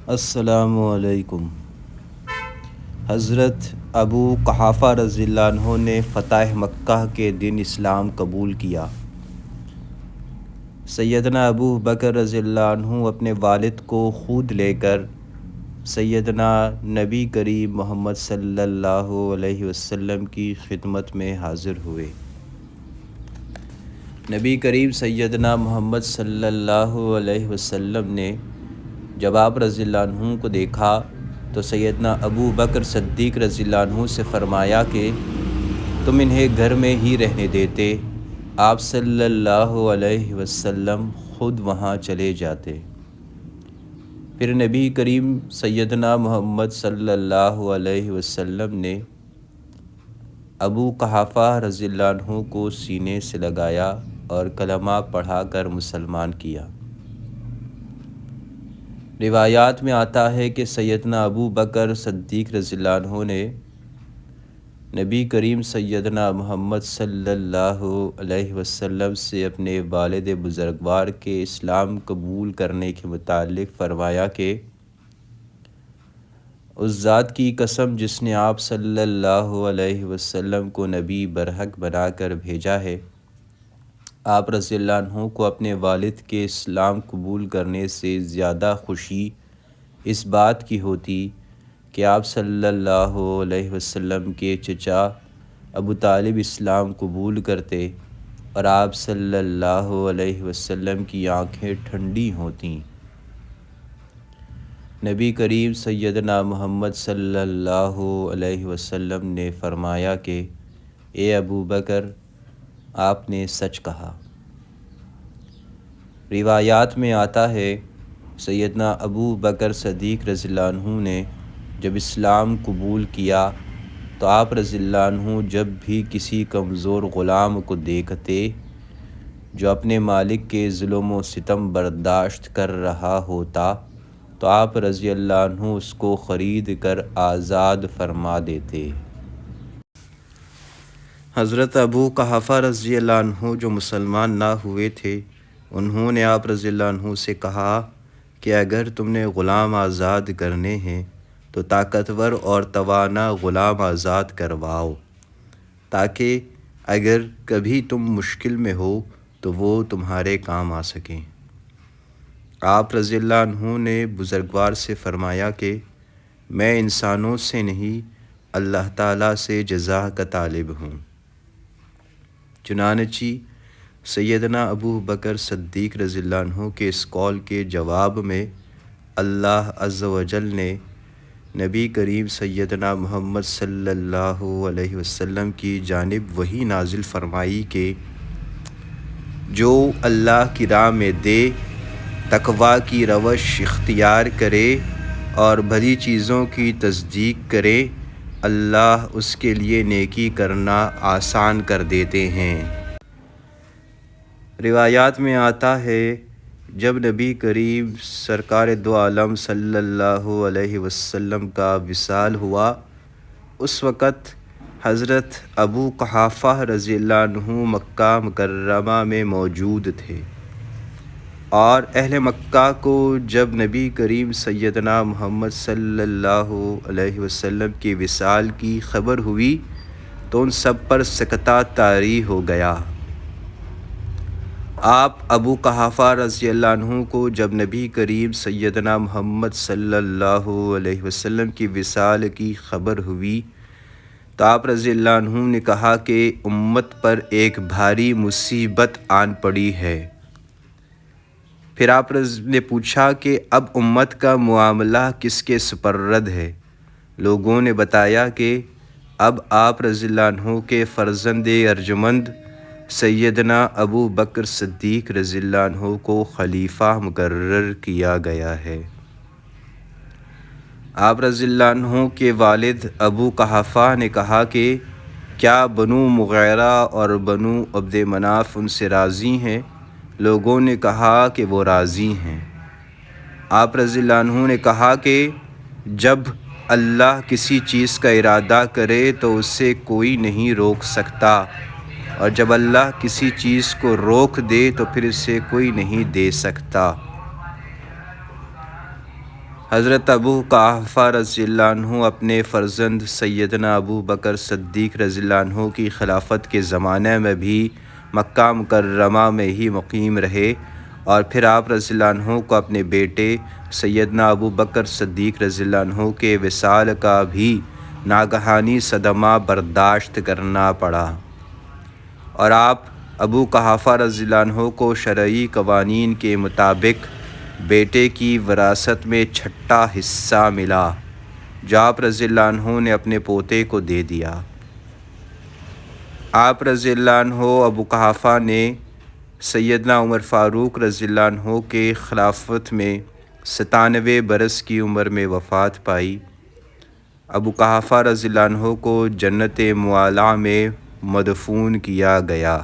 السلام علیکم۔ حضرت ابو قحافہ رضی اللہ عنہ نے فتح مکہ کے دن اسلام قبول کیا۔ سیدنا ابو بکر رضی اللہ عنہ اپنے والد کو خود لے کر سیدنا نبی کریم محمد صلی اللہ علیہ وسلم کی خدمت میں حاضر ہوئے۔ نبی کریم سیدنا محمد صلی اللہ علیہ وسلم نے جب آپ رضی اللہ عنہ کو دیکھا تو سیدنا ابو بکر صدیق رضی اللہ عنہ سے فرمایا کہ تم انہیں گھر میں ہی رہنے دیتے، آپ صلی اللہ علیہ وسلم خود وہاں چلے جاتے۔ پھر نبی کریم سیدنا محمد صلی اللہ علیہ وسلم نے ابو قحافہ رضی اللہ عنہ کو سینے سے لگایا اور کلمہ پڑھا کر مسلمان کیا۔ روایات میں آتا ہے کہ سیدنا ابو بکر صدیق رضی اللہ عنہ نے نبی کریم سیدنا محمد صلی اللہ علیہ وسلم سے اپنے والد بزرگوار کے اسلام قبول کرنے کے متعلق فرمایا کہ اس ذات کی قسم جس نے آپ صلی اللہ علیہ وسلم کو نبی برحق بنا کر بھیجا ہے، آپ رضی اللہ عنہ کو اپنے والد کے اسلام قبول کرنے سے زیادہ خوشی اس بات کی ہوتی کہ آپ صلی اللہ علیہ وسلم کے چچا ابو طالب اسلام قبول کرتے اور آپ صلی اللہ علیہ وسلم کی آنکھیں ٹھنڈی ہوتیں۔ نبی کریم سیدنا محمد صلی اللہ علیہ وسلم نے فرمایا کہ اے ابو بکر، آپ نے سچ کہا۔ روایات میں آتا ہے سیدنا ابو بکر صدیق رضی اللہ عنہ نے جب اسلام قبول کیا تو آپ رضی اللہ عنہ جب بھی کسی کمزور غلام کو دیکھتے جو اپنے مالک کے ظلم و ستم برداشت کر رہا ہوتا تو آپ رضی اللہ عنہ اس کو خرید کر آزاد فرما دیتے۔ حضرت ابو قحافہ رضی اللہ عنہ جو مسلمان نہ ہوئے تھے، انہوں نے آپ رضی اللہ عنہ سے کہا کہ اگر تم نے غلام آزاد کرنے ہیں تو طاقتور اور توانا غلام آزاد کرواؤ، تاکہ اگر کبھی تم مشکل میں ہو تو وہ تمہارے کام آ سکیں۔ آپ رضی اللہ عنہ نے بزرگوار سے فرمایا کہ میں انسانوں سے نہیں، اللہ تعالیٰ سے جزا کا طالب ہوں۔ چنانچہ سیدنا ابو بکر صدیق رضی اللہ عنہ کے اس قول کے جواب میں اللہ عز و جل نے نبی کریم سیدنا محمد صلی اللہ علیہ وسلم کی جانب وحی نازل فرمائی کہ جو اللہ کی راہ میں دے، تقویٰ کی روش اختیار کرے اور بھلی چیزوں کی تصدیق کرے، اللہ اس کے لیے نیکی کرنا آسان کر دیتے ہیں۔ روایات میں آتا ہے جب نبی کریم سرکار دو عالم صلی اللہ علیہ وسلم کا وصال ہوا، اس وقت حضرت ابو قحافہ رضی اللہ عنہ مکہ مکرمہ میں موجود تھے، اور اہل مکہ کو جب نبی کریم سیدنا محمد صلی اللہ علیہ وسلم کے وصال کی خبر ہوئی تو ان سب پر سکتہ طاری ہو گیا۔ آپ ابو قحافہ رضی اللہ عنہ کو جب نبی کریم سیدنا محمد صلی اللہ علیہ وسلم کی وصال کی خبر ہوئی تو آپ رضی اللہ عنہ نے کہا کہ امت پر ایک بھاری مصیبت آن پڑی ہے۔ پھر آپ نے پوچھا کہ اب امت کا معاملہ کس کے سپرد ہے؟ لوگوں نے بتایا کہ اب آپ رضی اللہ عنہ کے فرزند ارجمند سیدنا ابو بکر صدیق رضی اللہ عنہ کو خلیفہ مقرر کیا گیا ہے۔ آپ رضی اللہ عنہ کے والد ابو قحافہ نے کہا کہ کیا بنو مغیرہ اور بنو عبد مناف ان سے راضی ہیں؟ لوگوں نے کہا کہ وہ راضی ہیں۔ آپ رضی اللہ عنہ نے کہا کہ جب اللہ کسی چیز کا ارادہ کرے تو اسے کوئی نہیں روک سکتا، اور جب اللہ کسی چیز کو روک دے تو پھر اسے کوئی نہیں دے سکتا۔ حضرت ابو قحافہ رضی اللہ عنہ اپنے فرزند سیدنا ابو بکر صدیق رضی اللہ عنہ کی خلافت کے زمانے میں بھی مکہ مکرمہ میں ہی مقیم رہے، اور پھر آپ رضی اللہ عنہ کو اپنے بیٹے سیدنا ابو بکر صدیق رضی اللہ عنہ کے وصال کا بھی ناگہانی صدمہ برداشت کرنا پڑا، اور آپ ابو قحافہ رضی اللہ عنہ کو شرعی قوانین کے مطابق بیٹے کی وراثت میں چھٹا حصہ ملا، جو آپ رضی اللہ عنہ نے اپنے پوتے کو دے دیا۔ آپ رضی اللہ عنہ ابو قحافہ نے سیدنا عمر فاروق رضی اللہ عنہ کے خلافت میں 97 برس کی عمر میں وفات پائی۔ ابو قحافہ رضی اللہ عنہ کو جنت معلیٰ میں مدفون کیا گیا۔